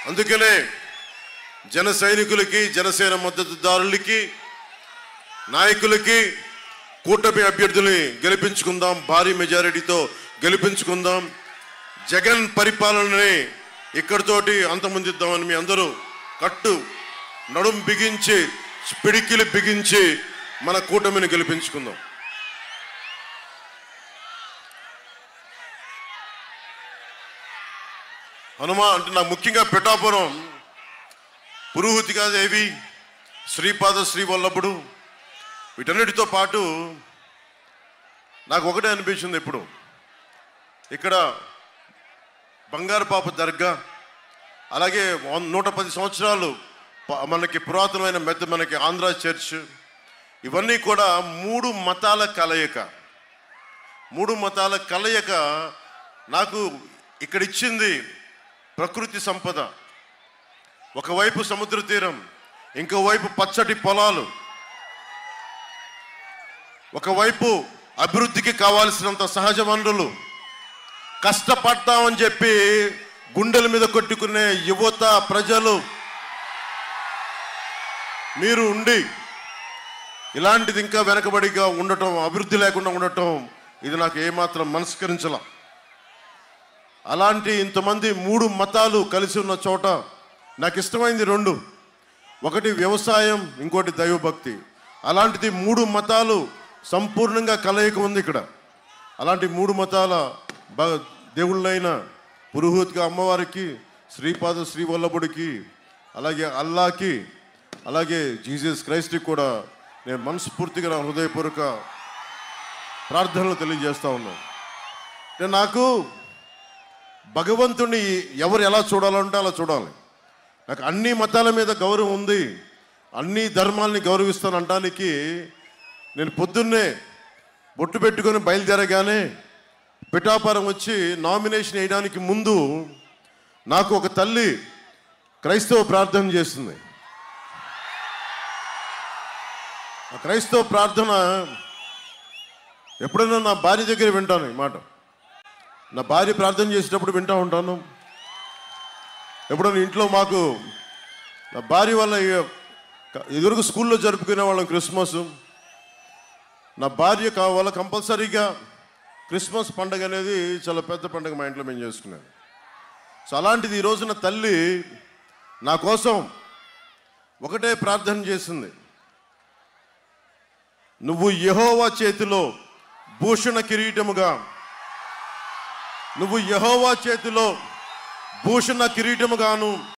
అందుకనే జన సైనికులకి, జనసేన మద్దతుదారులకి, నాయకులకి కూటమి అభ్యర్థుల్ని గెలిపించుకుందాం, భారీ మెజారిటీతో గెలిపించుకుందాం. జగన్ పరిపాలనని ఇక్కడితోటి అంతమొందిద్దామని మీ అందరూ నడుం బిగించి, పిడికిలు బిగించి మన కూటమిని గెలిపించుకుందాం. హనుమ అంటే నాకు ముఖ్యంగా పిఠాపురం పురోహితికాదేవి, శ్రీపాద శ్రీవల్లభుడు, వీటన్నిటితో పాటు నాకు ఒకటే అనిపించింది. ఇప్పుడు ఇక్కడ బంగారుపాప దర్గా, అలాగే 110 సంవత్సరాలు మనకి పురాతనమైన మనకి ఆంధ్ర చర్చ్, ఇవన్నీ కూడా మూడు మతాల కలయిక నాకు ఇక్కడ ఇచ్చింది. ప్రకృతి సంపద, ఒకవైపు సముద్ర తీరం, ఇంకోవైపు పచ్చటి పొలాలు, ఒకవైపు అభివృద్ధికి కావాల్సినంత సహజ వనరులు, కష్టపడతామని చెప్పి గుండెల మీద కొట్టుకునే యువత, ప్రజలు మీరు ఉండి ఇలాంటిది ఇంకా వెనకబడిగా ఉండటం, అభివృద్ధి లేకుండా ఉండటం, ఇది నాకు ఏమాత్రం మనస్కరించాల. అలాంటి ఇంతమంది మూడు మతాలు కలిసి ఉన్న చోట నాకు ఇష్టమైంది రెండు, ఒకటి వ్యవసాయం, ఇంకోటి దైవభక్తి. అలాంటిది మూడు మతాలు సంపూర్ణంగా కలయిక ఉంది ఇక్కడ. అలాంటి మూడు మతాల దేవుళ్ళైన పురోహితిగా అమ్మవారికి, శ్రీపాద శ్రీవల్లభుడికి, అలాగే అల్లాకి, అలాగే జీసస్ క్రైస్ట్కి కూడా నేను మనస్ఫూర్తిగా నా హృదయపూర్వక ప్రార్థనలు తెలియజేస్తా ఉన్నాను. అంటే నాకు భగవంతుని ఎవరు ఎలా చూడాలంటే అలా చూడాలి. నాకు అన్ని మతాల మీద గౌరవం ఉంది, అన్ని ధర్మాలని గౌరవిస్తాను అనడానికి నేను పొద్దున్నే బొట్టు పెట్టుకొని బయలుదేరగానే పిఠాపురం వచ్చి నామినేషన్ వేయడానికి ముందు నాకు ఒక తల్లి క్రైస్తవ ప్రార్థన చేస్తుంది. ఆ క్రైస్తవ ప్రార్థన ఎప్పుడైనా నా భార్య దగ్గర వింటాను. ఈ మాట నా భార్య ప్రార్థన చేసేటప్పుడు వింటూ ఉంటాను. ఎప్పుడైనా ఇంట్లో మాకు నా భార్య వాళ్ళ ఎదురుగా స్కూల్లో జరుపుకునే వాళ్ళం క్రిస్మస్. నా భార్య వాళ్ళ కంపల్సరీగా క్రిస్మస్ పండుగ అనేది చాలా పెద్ద పండుగ మా ఇంట్లో మేము చేసుకున్నాను. సో అలాంటిది ఈరోజు నా తల్లి నా కోసం ఒకటే ప్రార్థన చేసింది, నువ్వు యెహోవా చేతిలో భూషణ కిరీటముగా, నువ్వు యెహోవా చేతిలో భూషణ కిరీటముగాను